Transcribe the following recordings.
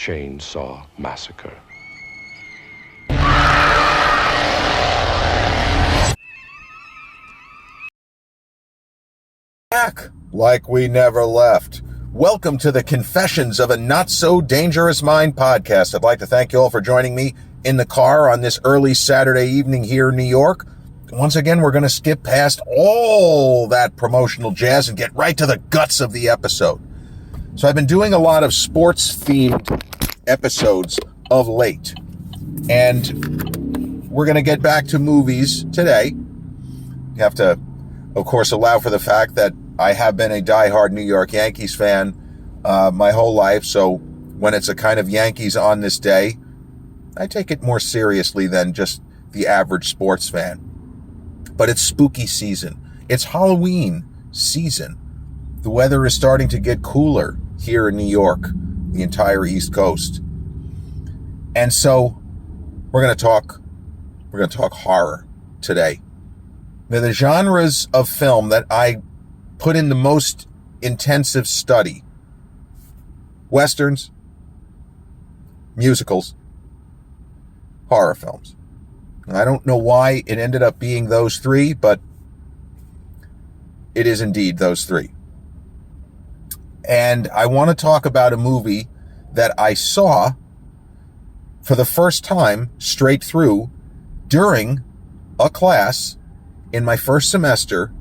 Chainsaw Massacre. Back like we never left. Welcome to the Confessions of a Not So Dangerous Mind podcast. I'd like to thank you all for joining me in the car on this early Saturday evening here in New York. Once again, we're going to skip past all that promotional jazz and get right to the guts of the episode. So I've been doing a lot of sports-themed episodes of late, and we're going to get back to movies today. You have to, of course, allow for the fact that I have been a diehard New York Yankees fan my whole life, so when it's a kind of Yankees on this day, I take it more seriously than just the average sports fan. But it's spooky season. It's Halloween season. The weather is starting to get cooler here in New York, the entire East Coast. And so we're going to talk horror today. Now, the genres of film that I put in the most intensive study: Westerns, musicals, horror films. I don't know why it ended up being those three, but it is indeed those three. And I want to talk about a movie that I saw for the first time straight through during a class in my first semester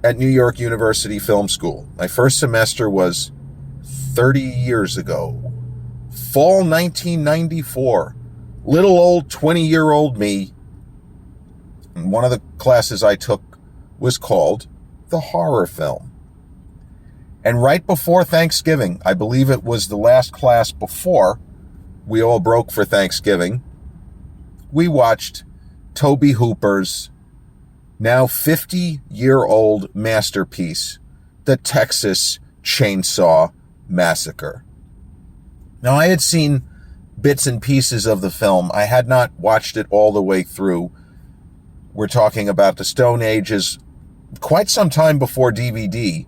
at New York University Film School. My first semester was 30 years ago. Fall 1994. Little old 20-year-old me. And one of the classes I took was called the horror film. And right before Thanksgiving, I believe it was the last class before we all broke for Thanksgiving, we watched Tobe Hooper's now 50-year-old masterpiece, The Texas Chainsaw Massacre. Now, I had seen bits and pieces of the film. I had not watched it all the way through. We're talking about the Stone Ages, quite some time before DVD,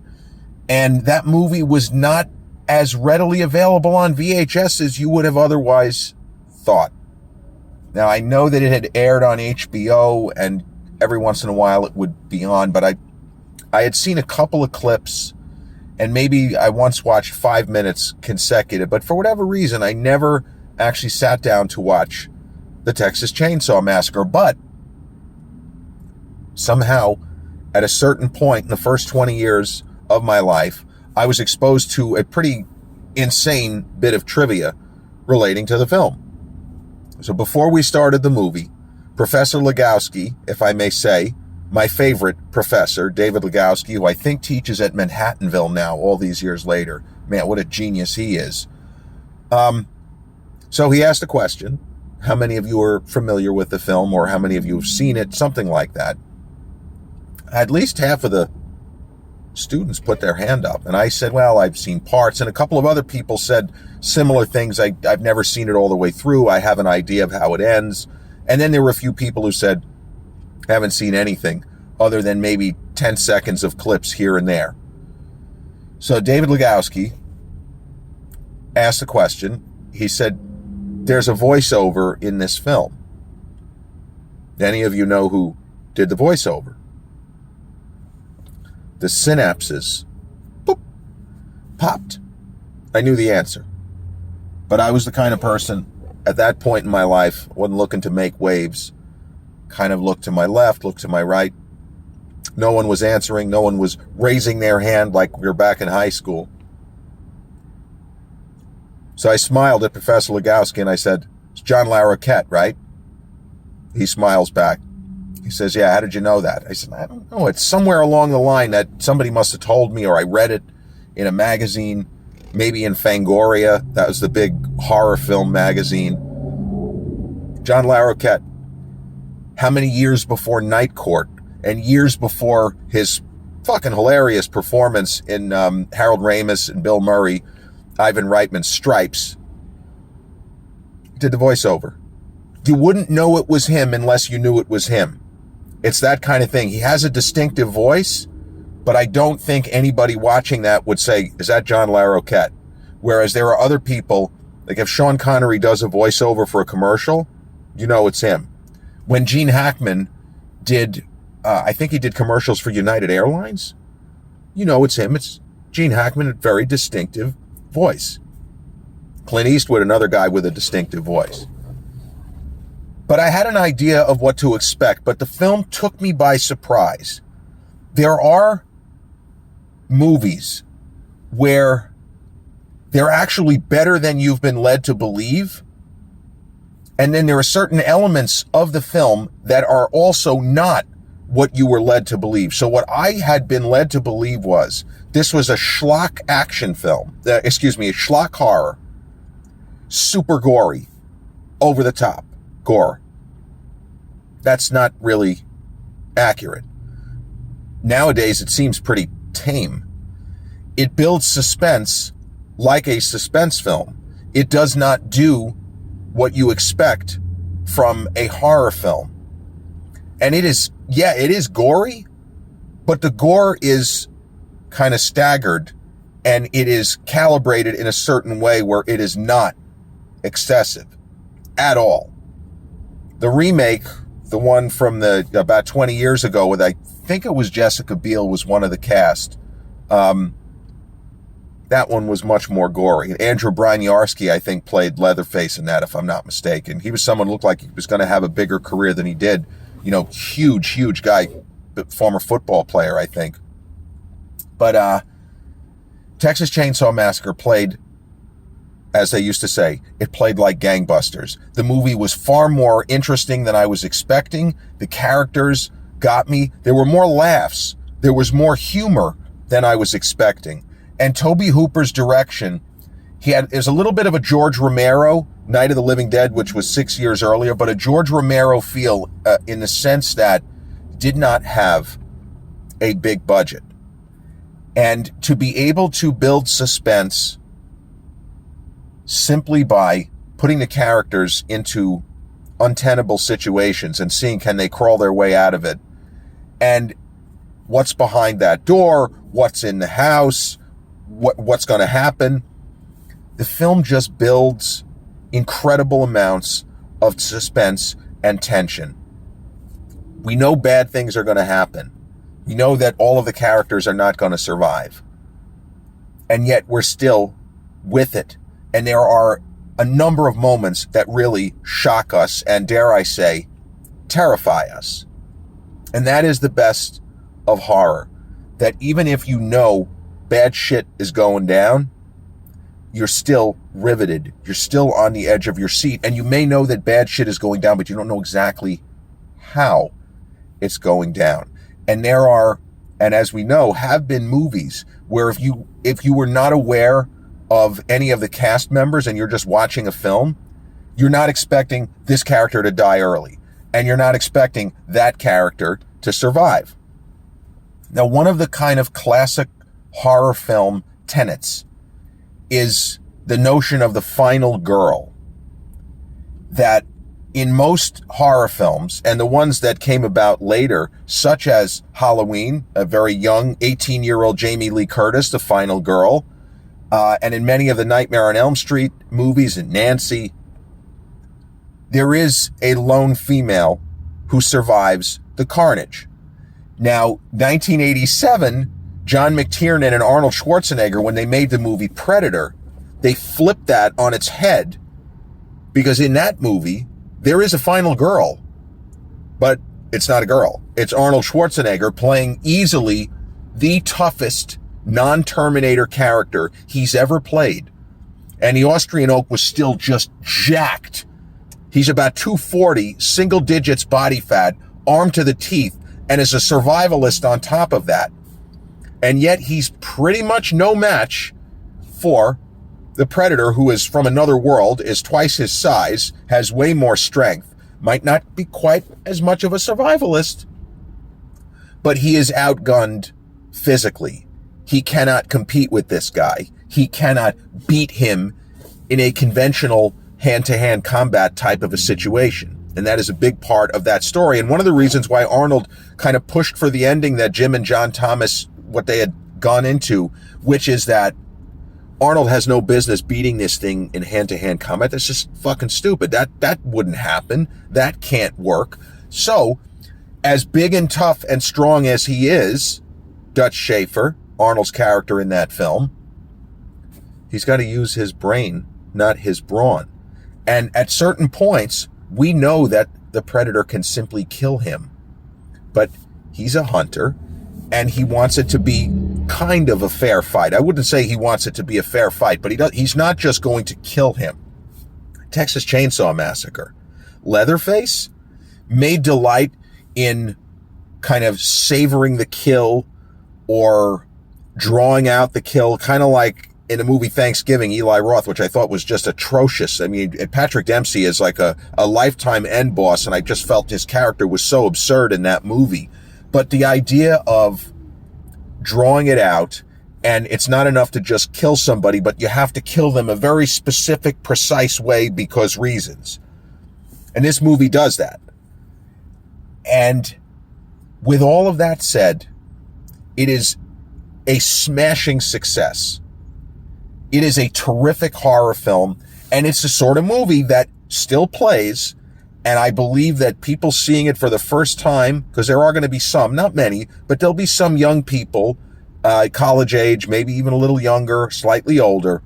and that movie was not as readily available on VHS as you would have otherwise thought. Now, I know that it had aired on HBO, and every once in a while it would be on, but I had seen a couple of clips, and maybe I once watched 5 minutes consecutive, but for whatever reason, I never actually sat down to watch the Texas Chainsaw Massacre. But somehow, at a certain point in the first 20 years of my life, I was exposed to a pretty insane bit of trivia relating to the film. So before we started the movie, Professor Legowski, if I may say, my favorite professor, David Legowski, who I think teaches at Manhattanville now, all these years later. Man, what a genius he is. So he asked a question: how many of you are familiar with the film, or how many of you have seen it? Something like that. At least half of the students put their hand up, and I said, well, I've seen parts, and a couple of other people said similar things. I've never seen it all the way through. I have an idea of how it ends. And then there were a few people who said, haven't seen anything other than maybe 10 seconds of clips here and there. So David Legowski asked a question. He said, there's a voiceover in this film. Any of you know who did the voiceover? The synapses, boop, popped. I knew the answer. But I was the kind of person at that point in my life, wasn't looking to make waves. Kind of looked to my left, looked to my right. No one was answering. No one was raising their hand like we were back in high school. So I smiled at Professor Legowski and I said, it's John LaRoquette, right? He smiles back. He says, yeah, how did you know that? I said, I don't know. It's somewhere along the line that somebody must have told me, or I read it in a magazine, maybe in Fangoria. That was the big horror film magazine. John LaRoquette. How many years before Night Court and years before his fucking hilarious performance in Harold Ramis and Bill Murray, Ivan Reitman's Stripes, did the voiceover. You wouldn't know it was him unless you knew it was him. It's that kind of thing. He has a distinctive voice, but I don't think anybody watching that would say, is that John LaRoquette? Whereas there are other people Like if Sean Connery does a voiceover for a commercial, you know it's him. When Gene Hackman did, I think he did commercials for United Airlines, you know it's him. It's Gene Hackman, a very distinctive voice. Clint Eastwood, another guy with a distinctive voice. But I had an idea of what to expect, but the film took me by surprise. There are movies where they're actually better than you've been led to believe. And then there are certain elements of the film that are also not what you were led to believe. So what I had been led to believe was this was a schlock action film, a schlock horror, super gory, over the top gore. That's not really accurate. Nowadays, it seems pretty tame. It builds suspense like a suspense film. It does not do what you expect from a horror film. And it is gory, but the gore is kind of staggered and it is calibrated in a certain way where it is not excessive at all. The remake, the one from about 20 years ago with, I think it was Jessica Biel was one of the cast. That one was much more gory. Andrew Braniarski, I think, played Leatherface in that, if I'm not mistaken. He was someone who looked like he was going to have a bigger career than he did. You know, huge guy, former football player, I think. But Texas Chainsaw Massacre played, as they used to say, it played like gangbusters. The movie was far more interesting than I was expecting. The characters got me. There were more laughs. There was more humor than I was expecting. And Tobe Hooper's direction, there's a little bit of a George Romero, Night of the Living Dead, which was 6 years earlier, but a George Romero feel in the sense that did not have a big budget. And to be able to build suspense simply by putting the characters into untenable situations and seeing can they crawl their way out of it. And what's behind that door, what's in the house, what's going to happen. The film just builds incredible amounts of suspense and tension. We know bad things are going to happen. We know that all of the characters are not going to survive. And yet we're still with it. And there are a number of moments that really shock us and, dare I say, terrify us. And that is the best of horror. That even if you know bad shit is going down, you're still riveted. You're still on the edge of your seat. And you may know that bad shit is going down, but you don't know exactly how it's going down. And there are, and as we know, have been movies where if you were not aware of any of the cast members and you're just watching a film, you're not expecting this character to die early. And you're not expecting that character to survive. Now, one of the kind of classic horror film tenets is the notion of the final girl. That in most horror films, and the ones that came about later, such as Halloween, a very young 18-year-old Jamie Lee Curtis, the final girl, and in many of the Nightmare on Elm Street movies and Nancy, there is a lone female who survives the carnage. Now, 1987, John McTiernan and Arnold Schwarzenegger, when they made the movie Predator, they flipped that on its head, because in that movie, there is a final girl, but it's not a girl. It's Arnold Schwarzenegger playing easily the toughest non-Terminator character he's ever played. And the Austrian Oak was still just jacked. He's about 240, single digits body fat, armed to the teeth, and is a survivalist on top of that. And yet he's pretty much no match for the Predator, who is from another world, is twice his size, has way more strength, might not be quite as much of a survivalist, but he is outgunned physically. He cannot compete with this guy. He cannot beat him in a conventional hand-to-hand combat type of a situation. And that is a big part of that story. And one of the reasons why Arnold kind of pushed for the ending that Jim and John Thomas, what they had gone into, which is that Arnold has no business beating this thing in hand-to-hand combat. That's just fucking stupid. That wouldn't happen. That can't work. So, as big and tough and strong as he is, Dutch Schaefer, Arnold's character in that film, he's got to use his brain, not his brawn. And at certain points, we know that the Predator can simply kill him. But he's a hunter, and he wants it to be kind of a fair fight. I wouldn't say he wants it to be a fair fight, but he's not just going to kill him. Texas Chainsaw Massacre. Leatherface may delight in kind of savoring the kill or drawing out the kill, kind of like in the movie Thanksgiving, Eli Roth, which I thought was just atrocious. I mean, Patrick Dempsey is like a lifetime end boss, and I just felt his character was so absurd in that movie. But the idea of drawing it out, and it's not enough to just kill somebody, but you have to kill them a very specific, precise way because reasons. And this movie does that. And with all of that said, it is a smashing success. It is a terrific horror film, and it's the sort of movie that still plays, and I believe that people seeing it for the first time, because there are going to be some, not many, but there'll be some young people, college age, maybe even a little younger, slightly older,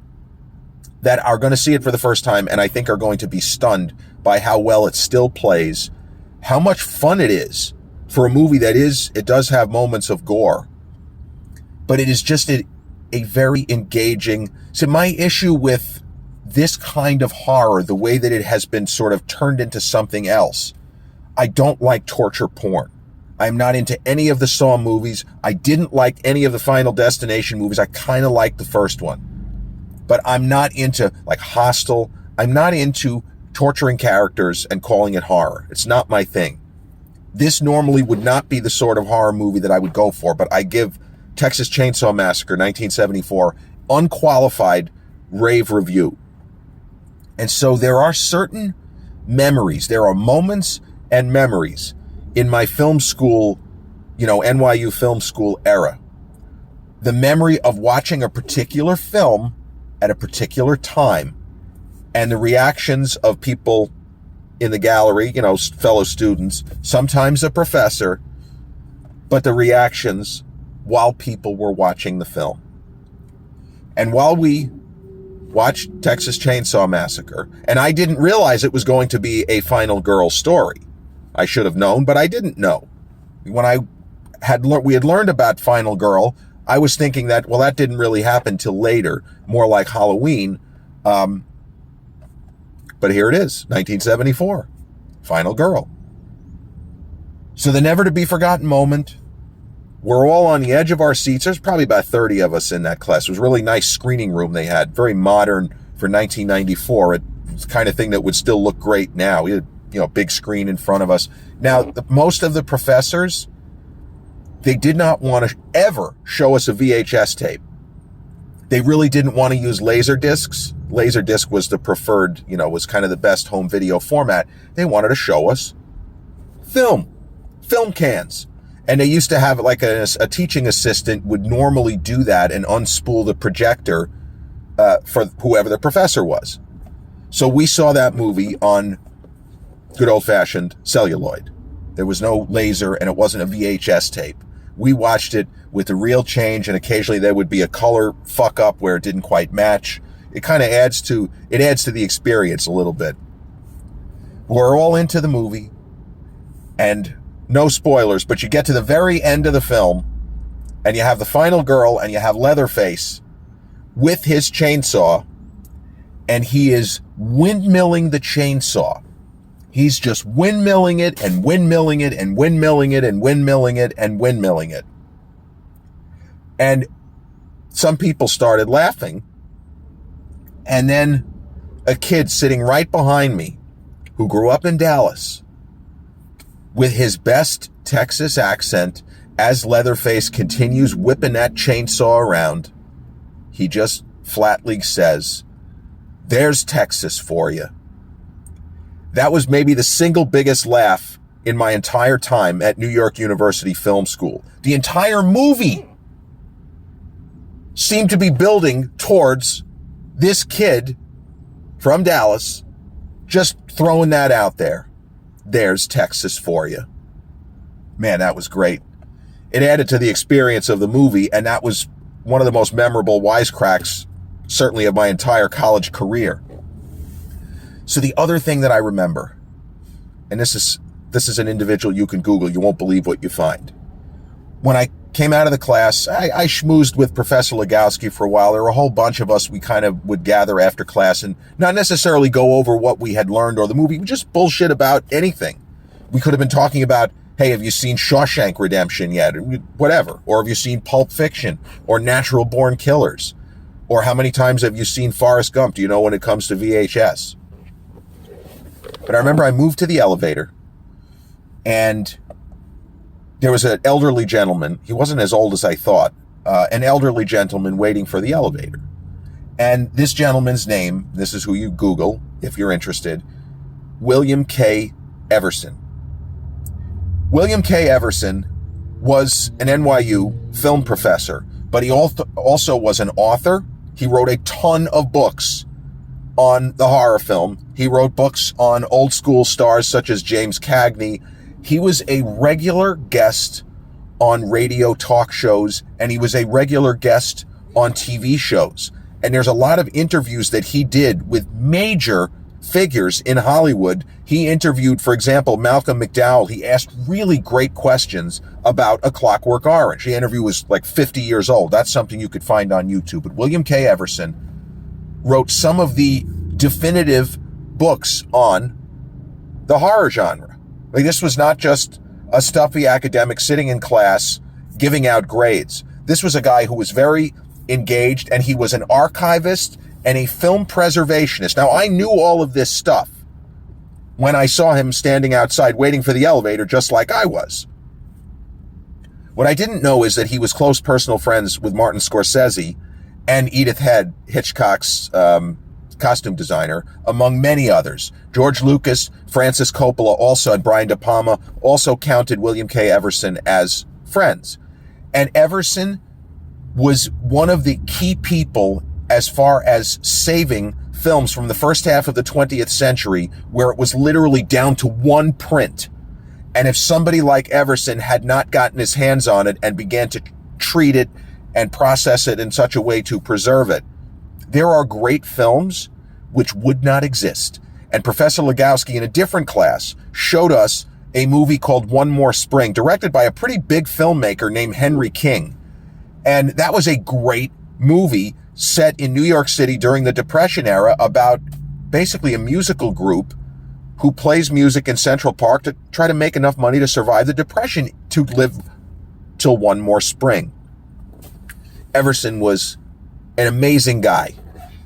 that are going to see it for the first time, and I think are going to be stunned by how well it still plays, how much fun it is for a movie that it does have moments of gore, but it is just a very engaging. So my issue with this kind of horror, the way that it has been sort of turned into something else, I don't like torture porn. I'm not into any of the Saw movies. I didn't like any of the Final Destination movies. I kind of liked the first one, but I'm not into like Hostel. I'm not into torturing characters and calling it horror. It's not my thing. This normally would not be the sort of horror movie that I would go for, but I give Texas Chainsaw Massacre 1974 unqualified rave review. And so there are certain memories, there are moments and memories in my film school, NYU film school era. The memory of watching a particular film at a particular time and the reactions of people in the gallery, fellow students, sometimes a professor, but the reactions while people were watching the film. And while we watched Texas Chainsaw Massacre, and I didn't realize it was going to be a final girl story. I should have known, but I didn't know. When we had learned about Final Girl, I was thinking that, well, that didn't really happen till later, more like Halloween. But here it is, 1974, Final Girl. So the never to be forgotten moment. We're all on the edge of our seats. There's probably about 30 of us in that class. It was a really nice screening room they had, very modern for 1994. It's the kind of thing that would still look great now. We had, a big screen in front of us. Now, most of the professors, they did not want to ever show us a VHS tape. They really didn't want to use laser discs. Laserdisc was the preferred, was kind of the best home video format. They wanted to show us film cans. And they used to have like a teaching assistant would normally do that and unspool the projector for whoever the professor was. So we saw that movie on good old-fashioned celluloid. There was no laser and it wasn't a VHS tape. We watched it with the real change, and occasionally there would be a color fuck up where it didn't quite match. It kind of adds to the experience a little bit. We're all into the movie, and no spoilers, but you get to the very end of the film, and you have the final girl, and you have Leatherface with his chainsaw, and he is windmilling the chainsaw. He's just windmilling it and windmilling it and windmilling it and windmilling it and windmilling it. And some people started laughing. And then a kid sitting right behind me who grew up in Dallas with his best Texas accent as Leatherface continues whipping that chainsaw around, he just flatly says, "There's Texas for you." That was maybe the single biggest laugh in my entire time at New York University Film School. The entire movie seemed to be building towards this kid from Dallas. Just throwing that out there. There's Texas for you. Man, that was great. It added to the experience of the movie, and that was one of the most memorable wisecracks, certainly of my entire college career. So the other thing that I remember, and this is an individual you can Google, you won't believe what you find. When I came out of the class, I schmoozed with Professor Legowski for a while. There were a whole bunch of us. We kind of would gather after class and not necessarily go over what we had learned or the movie. We just bullshit about anything. We could have been talking about, hey, have you seen Shawshank Redemption yet? Whatever. Or have you seen Pulp Fiction or Natural Born Killers? Or how many times have you seen Forrest Gump? Do you know when it comes to VHS? But I remember I moved to the elevator and there was an elderly gentleman. He wasn't as old as I thought. An elderly gentleman waiting for the elevator. And this gentleman's name, this is who you Google if you're interested, William K. Everson. William K. Everson was an NYU film professor, but he also was an author. He wrote a ton of books on the horror film. He wrote books on old school stars such as James Cagney. He was a regular guest on radio talk shows, and he was a regular guest on TV shows. And there's a lot of interviews that he did with major figures in Hollywood. He interviewed, for example, Malcolm McDowell. He asked really great questions about A Clockwork Orange. The interview was like 50 years old. That's something you could find on YouTube. But William K. Everson wrote some of the definitive books on the horror genre. Like, this was not just a stuffy academic sitting in class giving out grades. This was a guy who was very engaged, and he was an archivist and a film preservationist. Now, I knew all of this stuff when I saw him standing outside waiting for the elevator, just like I was. What I didn't know is that he was close personal friends with Martin Scorsese and Edith Head, Hitchcock's costume designer, among many others. George Lucas, Francis Coppola also, and Brian De Palma also counted William K. Everson as friends. And Everson was one of the key people as far as saving films from the first half of the 20th century, where it was literally down to one print. And if somebody like Everson had not gotten his hands on it and began to treat it and process it in such a way to preserve it, there are great films which would not exist. And Professor Legowski, in a different class, showed us a movie called One More Spring, directed by a pretty big filmmaker named Henry King. And that was a great movie set in New York City during the Depression era about basically a musical group who plays music in Central Park to try to make enough money to survive the Depression, to live till one more spring. Everson was an amazing guy.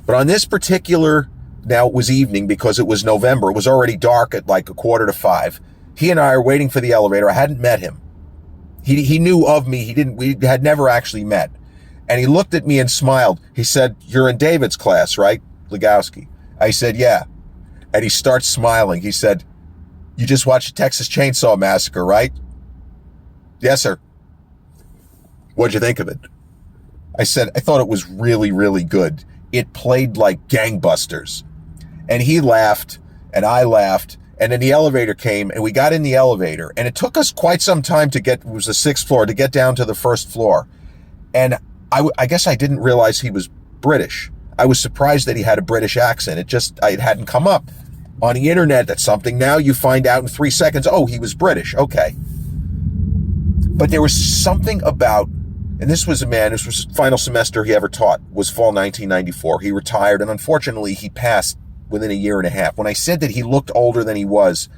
But on this particular, now it was evening because it was November, it was already dark at like 4:45. He and I are waiting for the elevator. I hadn't met him. He knew of me. We had never actually met. And he looked at me and smiled. He said, "You're in David's class, right, Legowski?" I said, "Yeah." And he starts smiling. He said, "You just watched the Texas Chainsaw Massacre, right?" "Yes, sir." "What'd you think of it?" I said, "I thought it was really, really good. It played like gangbusters." And he laughed, and I laughed, and then the elevator came, and we got in the elevator, and it took us quite some time to get, it was the 6th floor, to get down to the 1st floor. And I guess I didn't realize he was British. I was surprised that he had a British accent. It hadn't come up on the internet. That's something now you find out in 3 seconds. Oh, he was British. Okay. But there was something about, and this was a man, this was the final semester he ever taught, was fall 1994. He retired, and unfortunately he passed within a year and a half. When I said that he looked older than he was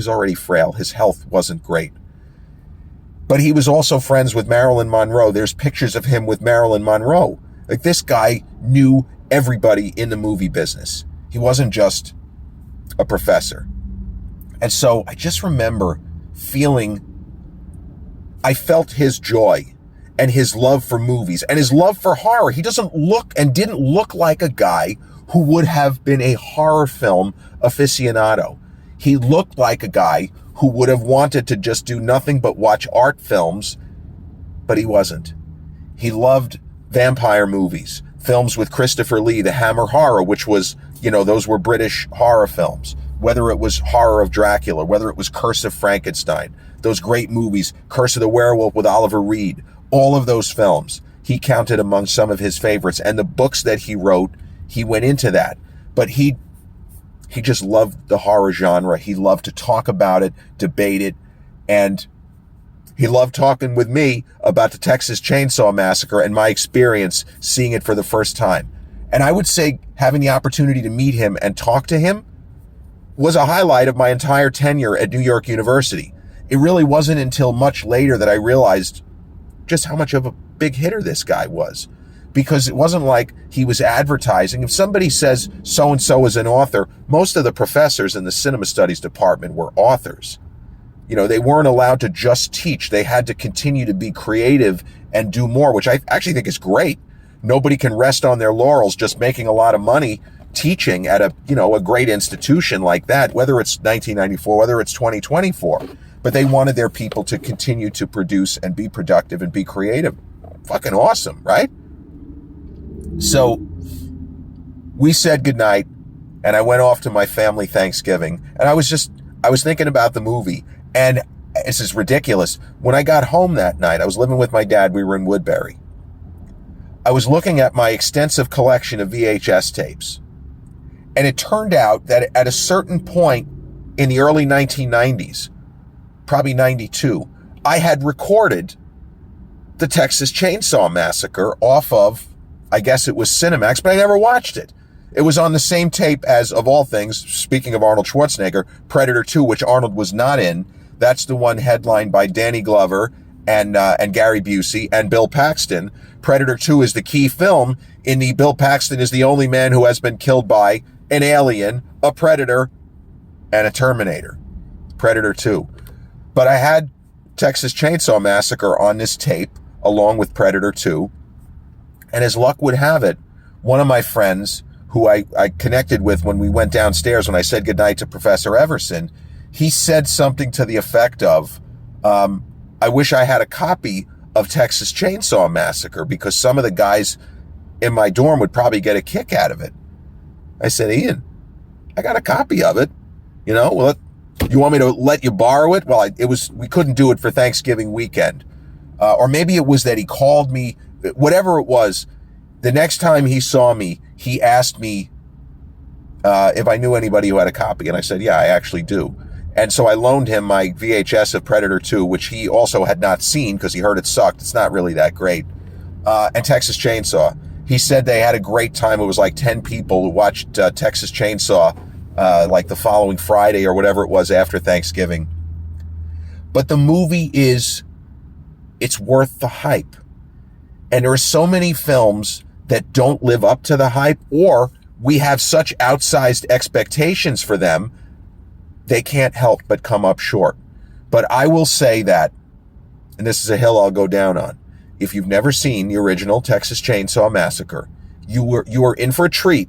already frail. His health wasn't great. But he was also friends with Marilyn Monroe. There's pictures of him with Marilyn Monroe. Like, this guy knew everybody in the movie business. He wasn't just a professor. And so I just remember I felt his joy and his love for movies and his love for horror. He didn't look like a guy who would have been a horror film aficionado. He looked like a guy who would have wanted to just do nothing but watch art films, but he wasn't. He loved vampire movies, films with Christopher Lee, the Hammer Horror, which was, those were British horror films, whether it was Horror of Dracula, whether it was Curse of Frankenstein, those great movies, Curse of the Werewolf with Oliver Reed, all of those films, he counted among some of his favorites. And the books that he wrote, he went into that. But he just loved the horror genre. He loved to talk about it, debate it, and he loved talking with me about the Texas Chainsaw Massacre and my experience seeing it for the first time. And I would say having the opportunity to meet him and talk to him was a highlight of my entire tenure at New York University. It really wasn't until much later that I realized just how much of a big hitter this guy was. Because it wasn't like he was advertising. If somebody says so-and-so is an author, most of the professors in the cinema studies department were authors. They weren't allowed to just teach. They had to continue to be creative and do more, which I actually think is great. Nobody can rest on their laurels just making a lot of money teaching at a great institution like that, whether it's 1994, whether it's 2024. But they wanted their people to continue to produce and be productive and be creative. Fucking awesome, right? So we said goodnight and I went off to my family Thanksgiving, and I was thinking about the movie, and this is ridiculous. When I got home that night, I was living with my dad. We were in Woodbury. I was looking at my extensive collection of VHS tapes, and it turned out that at a certain point in the early 1990s, probably 92, I had recorded the Texas Chainsaw Massacre off of, I guess it was Cinemax, but I never watched it. It was on the same tape as, of all things, speaking of Arnold Schwarzenegger, Predator 2, which Arnold was not in. That's the one headlined by Danny Glover and Gary Busey and Bill Paxton. Predator 2 is the key film. In the Bill Paxton is the only man who has been killed by an alien, a predator, and a Terminator. Predator 2. But I had Texas Chainsaw Massacre on this tape along with Predator 2. And as luck would have it, one of my friends who I connected with when we went downstairs when I said goodnight to Professor Everson, he said something to the effect of, I wish I had a copy of Texas Chainsaw Massacre because some of the guys in my dorm would probably get a kick out of it. I said, Ian, I got a copy of it. Well, you want me to let you borrow it? Well, we couldn't do it for Thanksgiving weekend. Or maybe it was that he called me, whatever it was. The next time he saw me, he asked me if I knew anybody who had a copy. And I said, yeah, I actually do. And so I loaned him my VHS of Predator 2, which he also had not seen because he heard it sucked. It's not really that great. And Texas Chainsaw. He said they had a great time. It was like 10 people who watched Texas Chainsaw like the following Friday or whatever it was after Thanksgiving. But the movie it's worth the hype. And there are so many films that don't live up to the hype, or we have such outsized expectations for them, they can't help but come up short. But I will say that, and this is a hill I'll go down on, if you've never seen the original Texas Chainsaw Massacre, you are in for a treat,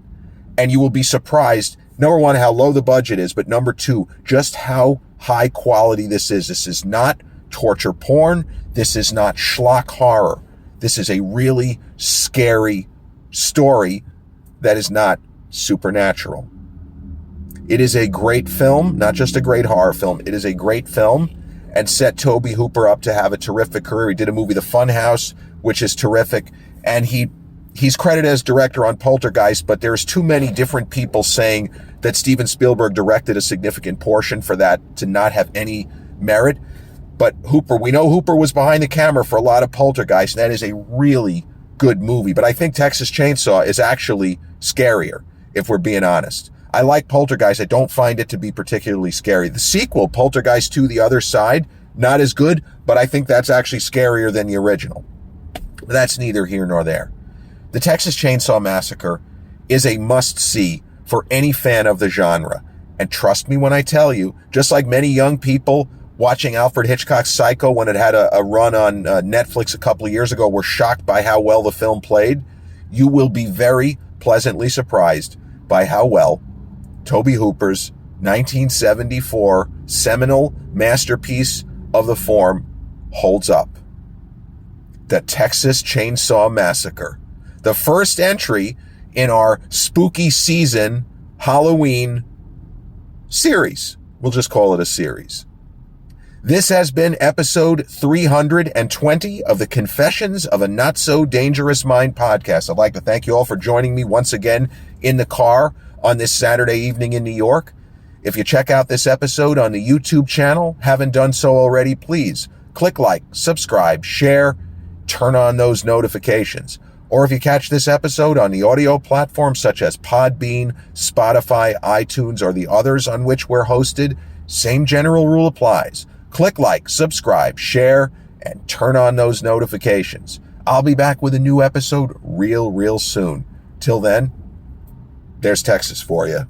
and you will be surprised, number one, how low the budget is, but number two, just how high quality this is. This is not torture porn. This is not schlock horror. This is a really scary story that is not supernatural. It is a great film, not just a great horror film. It is a great film and set Tobe Hooper up to have a terrific career. He did a movie, The Funhouse, which is terrific. And he's credited as director on Poltergeist, but there's too many different people saying that Steven Spielberg directed a significant portion for that to not have any merit. But we know Hooper was behind the camera for a lot of Poltergeist, and that is a really good movie. But I think Texas Chainsaw is actually scarier, if we're being honest. I like Poltergeist. I don't find it to be particularly scary. The sequel, Poltergeist 2, The Other Side, not as good, but I think that's actually scarier than the original. But that's neither here nor there. The Texas Chainsaw Massacre is a must-see for any fan of the genre. And trust me when I tell you, just like many young people watching Alfred Hitchcock's Psycho when it had a run on Netflix a couple of years ago were shocked by how well the film played, you will be very pleasantly surprised by how well Tobe Hooper's 1974 seminal masterpiece of the form holds up. the Texas Chainsaw Massacre, the first entry in our spooky season Halloween series. We'll just call it a series. This has been episode 320 of the Confessions of a Not So Dangerous Mind podcast. I'd like to thank you all for joining me once again in the car on this Saturday evening in New York. If you check out this episode on the YouTube channel, haven't done so already, please click like, subscribe, share, turn on those notifications. Or if you catch this episode on the audio platforms such as Podbean, Spotify, iTunes, or the others on which we're hosted, same general rule applies. Click like, subscribe, share, and turn on those notifications. I'll be back with a new episode real soon. Till then, there's Texas for you.